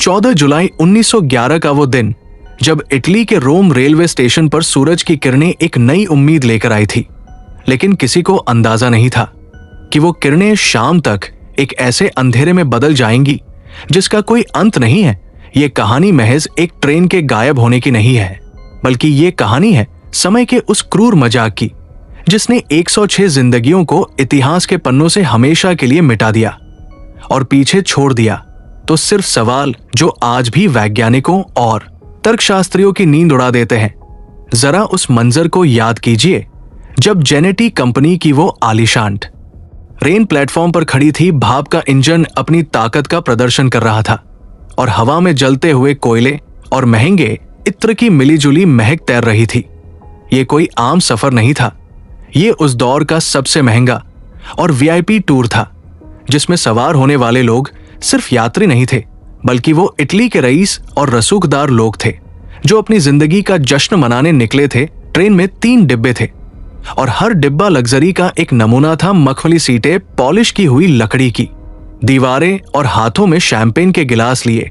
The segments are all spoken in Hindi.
14 जुलाई 1911 का वो दिन जब इटली के रोम रेलवे स्टेशन पर सूरज की किरणें एक नई उम्मीद लेकर आई थी। लेकिन किसी को अंदाजा नहीं था कि वो किरणें शाम तक एक ऐसे अंधेरे में बदल जाएंगी जिसका कोई अंत नहीं है। ये कहानी महज एक ट्रेन के गायब होने की नहीं है, बल्कि ये कहानी है समय के उस क्रूर मजाक की जिसने 106 जिंदगियों को इतिहास के पन्नों से हमेशा के लिए मिटा दिया और पीछे छोड़ दिया तो सिर्फ सवाल जो आज भी वैज्ञानिकों और तर्कशास्त्रियों की नींद उड़ा देते हैं। जरा उस मंजर को याद कीजिए जब जेनेटी कंपनी की वो आलीशान रेल प्लेटफॉर्म पर खड़ी थी। भाप का इंजन अपनी ताकत का प्रदर्शन कर रहा था और हवा में जलते हुए कोयले और महंगे इत्र की मिलीजुली महक तैर रही थी। ये कोई आम सफर नहीं था, ये उस दौर का सबसे महंगा और वीआईपी टूर था जिसमें सवार होने वाले लोग सिर्फ यात्री नहीं थे, बल्कि वो इटली के रईस और रसूखदार लोग थे जो अपनी जिंदगी का जश्न मनाने निकले थे। ट्रेन में 3 डिब्बे थे और हर डिब्बा लग्जरी का एक नमूना था। मखमली सीटें, पॉलिश की हुई लकड़ी की दीवारें और हाथों में शैंपेन के गिलास लिए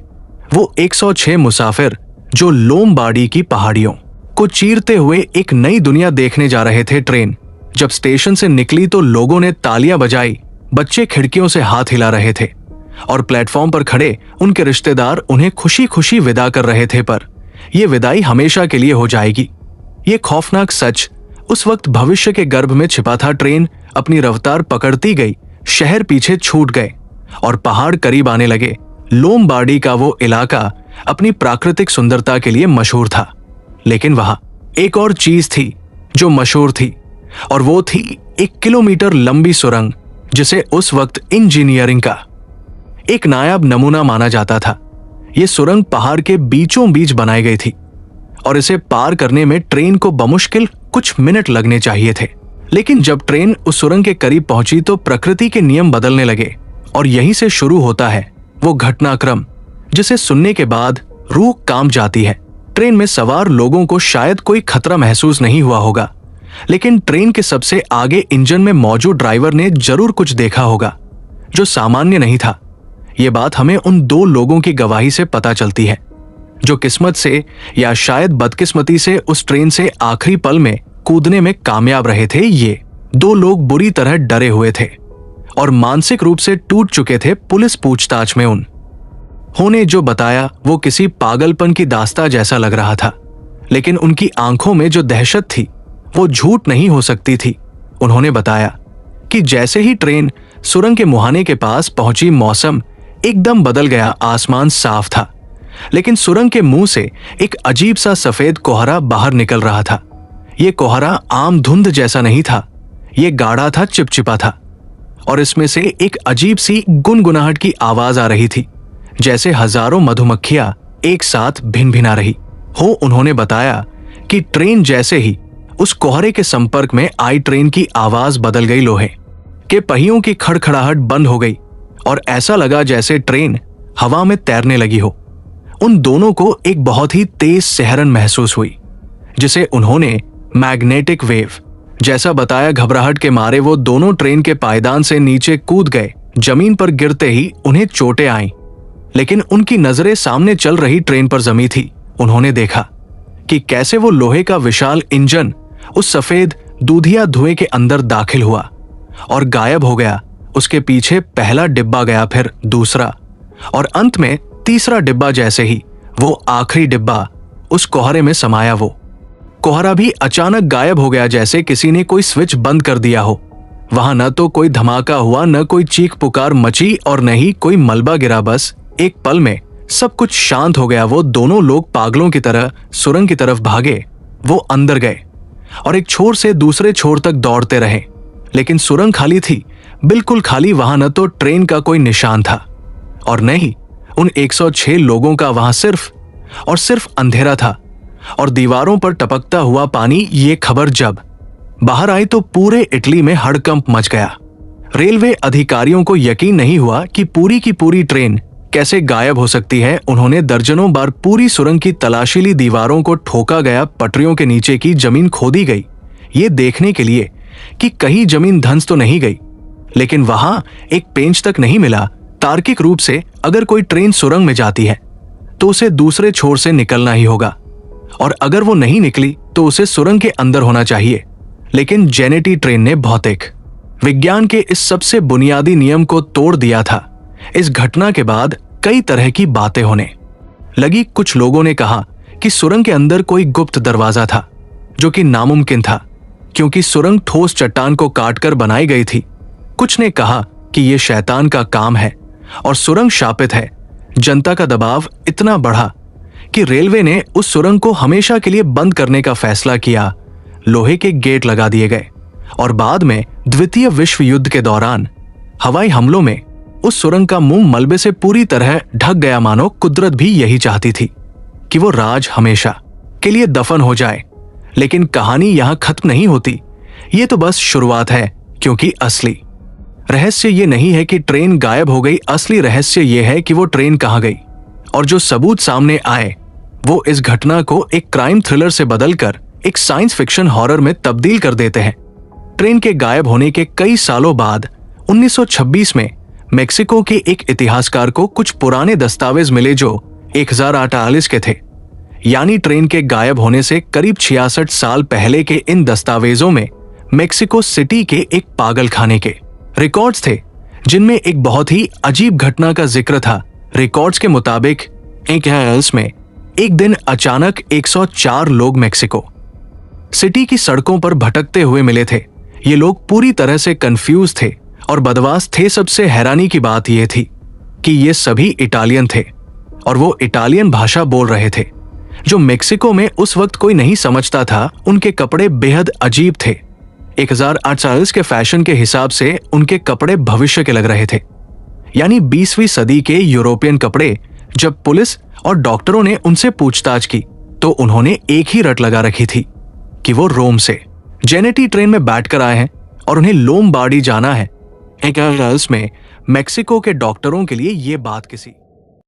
वो 106 मुसाफिर जो लोमबार्डी की पहाड़ियों को चीरते हुए एक नई दुनिया देखने जा रहे थे। ट्रेन जब स्टेशन से निकली तो लोगों ने तालियां बजाई, बच्चे खिड़कियों से हाथ हिला रहे थे और प्लेटफॉर्म पर खड़े उनके रिश्तेदार उन्हें खुशी खुशी विदा कर रहे थे। पर यह विदाई हमेशा के लिए हो जाएगी, ये खौफनाक सच उस वक्त भविष्य के गर्भ में छिपा था। ट्रेन अपनी रफ्तार पकड़ती गई, शहर पीछे छूट गए और पहाड़ करीब आने लगे। लोमबार्डी का वो इलाका अपनी प्राकृतिक सुंदरता के लिए मशहूर था, लेकिन वहां एक और चीज थी जो मशहूर थी और वो थी 1 किलोमीटर लंबी सुरंग जिसे उस वक्त इंजीनियरिंग का एक नायाब नमूना माना जाता था। यह सुरंग पहाड़ के बीचों बीच बनाई गई थी और इसे पार करने में ट्रेन को बमुश्किल कुछ मिनट लगने चाहिए थे। लेकिन जब ट्रेन उस सुरंग के करीब पहुंची तो प्रकृति के नियम बदलने लगे और यहीं से शुरू होता है वो घटनाक्रम जिसे सुनने के बाद रूह कांप जाती है। ट्रेन में सवार लोगों को शायद कोई खतरा महसूस नहीं हुआ होगा, लेकिन ट्रेन के सबसे आगे इंजन में मौजूद ड्राइवर ने जरूर कुछ देखा होगा जो सामान्य नहीं था। ये बात हमें उन 2 लोगों की गवाही से पता चलती है जो किस्मत से या शायद बदकिस्मती से उस ट्रेन से आखिरी पल में कूदने में कामयाब रहे थे। ये 2 लोग बुरी तरह डरे हुए थे और मानसिक रूप से टूट चुके थे। पुलिस पूछताछ में उन्होंने जो बताया वो किसी पागलपन की दास्तां जैसा लग रहा था, लेकिन उनकी आंखों में जो दहशत थी वो झूठ नहीं हो सकती थी। उन्होंने बताया कि जैसे ही ट्रेन सुरंग के मुहाने के पास पहुंची, मौसम एकदम बदल गया। आसमान साफ था, लेकिन सुरंग के मुंह से एक अजीब सा सफेद कोहरा बाहर निकल रहा था। यह कोहरा आम धुंध जैसा नहीं था, यह गाढ़ा था, चिपचिपा था और इसमें से एक अजीब सी गुनगुनाहट की आवाज आ रही थी, जैसे हजारों मधुमक्खियां एक साथ भिन-भिना रही हो। उन्होंने बताया कि ट्रेन जैसे ही उस कोहरे के संपर्क में आई, ट्रेन की आवाज बदल गई, लोहे के पहियों की खड़खड़ाहट बंद हो गई और ऐसा लगा जैसे ट्रेन हवा में तैरने लगी हो। उन दोनों को एक बहुत ही तेज सिहरन महसूस हुई जिसे उन्होंने मैग्नेटिक वेव जैसा बताया। घबराहट के मारे वो दोनों ट्रेन के पायदान से नीचे कूद गए। जमीन पर गिरते ही उन्हें चोटें आईं, लेकिन उनकी नजरें सामने चल रही ट्रेन पर जमी थी। उन्होंने देखा कि कैसे वो लोहे का विशाल इंजन उस सफेद दूधिया धुएं के अंदर दाखिल हुआ और गायब हो गया। उसके पीछे पहला डिब्बा गया, फिर दूसरा और अंत में तीसरा डिब्बा। जैसे ही वो आखिरी डिब्बा उस कोहरे में समाया, वो कोहरा भी अचानक गायब हो गया, जैसे किसी ने कोई स्विच बंद कर दिया हो। वहां न तो कोई धमाका हुआ, न कोई चीख पुकार मची और न ही कोई मलबा गिरा। बस एक पल में सब कुछ शांत हो गया। वो दोनों लोग पागलों की तरह सुरंग की तरफ भागे। वो अंदर गए और एक छोर से दूसरे छोर तक दौड़ते रहे, लेकिन सुरंग खाली थी, बिल्कुल खाली। वहां न तो ट्रेन का कोई निशान था और न ही उन 106 लोगों का। वहां सिर्फ और सिर्फ अंधेरा था और दीवारों पर टपकता हुआ पानी। ये खबर जब बाहर आई तो पूरे इटली में हड़कंप मच गया। रेलवे अधिकारियों को यकीन नहीं हुआ कि पूरी की पूरी ट्रेन कैसे गायब हो सकती है। उन्होंने दर्जनों बार पूरी सुरंग की तलाशी ली, दीवारों को ठोका गया, पटरियों के नीचे की जमीन खोदी गई, ये देखने के लिए कि कहीं जमीन धंस तो नहीं गई, लेकिन वहां एक पेंच तक नहीं मिला। तार्किक रूप से अगर कोई ट्रेन सुरंग में जाती है तो उसे दूसरे छोर से निकलना ही होगा, और अगर वो नहीं निकली तो उसे सुरंग के अंदर होना चाहिए। लेकिन जेनेटी ट्रेन ने भौतिक विज्ञान के इस सबसे बुनियादी नियम को तोड़ दिया था। इस घटना के बाद कई तरह की बातें होने लगी। कुछ लोगों ने कहा कि सुरंग के अंदर कोई गुप्त दरवाजा था, जो कि नामुमकिन था क्योंकि सुरंग ठोस चट्टान को काटकर बनाई गई थी। कुछ ने कहा कि यह शैतान का काम है और सुरंग शापित है। जनता का दबाव इतना बढ़ा कि रेलवे ने उस सुरंग को हमेशा के लिए बंद करने का फैसला किया। लोहे के गेट लगा दिए गए और बाद में द्वितीय विश्व युद्ध के दौरान हवाई हमलों में उस सुरंग का मुंह मलबे से पूरी तरह ढक गया, मानो कुदरत भी यही चाहती थी कि वो राज हमेशा के लिए दफन हो जाए। लेकिन कहानी यहां खत्म नहीं होती। ये तो बस शुरुआत है, क्योंकि असली रहस्य ये नहीं है कि ट्रेन गायब हो गई। असली रहस्य ये है कि वो ट्रेन कहां गई, और जो सबूत सामने आए वो इस घटना को एक क्राइम थ्रिलर से बदलकर एक साइंस फिक्शन हॉरर में तब्दील कर देते हैं। ट्रेन के गायब होने के कई सालों बाद 1926 में मेक्सिको के एक इतिहासकार को कुछ पुराने दस्तावेज मिले जो 1048 के थे। यानी ट्रेन के गायब होने से करीब 66 साल पहले के इन दस्तावेजों में मेक्सिको सिटी के एक पागल खाने के रिकॉर्ड्स थे, जिनमें एक बहुत ही अजीब घटना का जिक्र था। रिकॉर्ड्स के मुताबिक में एक दिन अचानक 104 लोग मेक्सिको सिटी की सड़कों पर भटकते हुए मिले थे। ये लोग पूरी तरह से कंफ्यूज थे और बदमाश थे। सबसे हैरानी की बात यह थी कि ये सभी इटालियन थे और वो इटालियन भाषा बोल रहे थे, जो मेक्सिको में उस वक्त कोई नहीं समझता था। उनके कपड़े बेहद अजीब थे। 1048 के फैशन के हिसाब से उनके कपड़े भविष्य के लग रहे थे, यानी 20वीं सदी के यूरोपियन कपड़े। जब पुलिस और डॉक्टरों ने उनसे पूछताछ की तो उन्होंने एक ही रट लगा रखी थी कि वो रोम से जेनेटी ट्रेन में बैठकर आए हैं और उन्हें लोमबार्डी जाना है। एक में मेक्सिको के डॉक्टरों के लिए ये बात किसी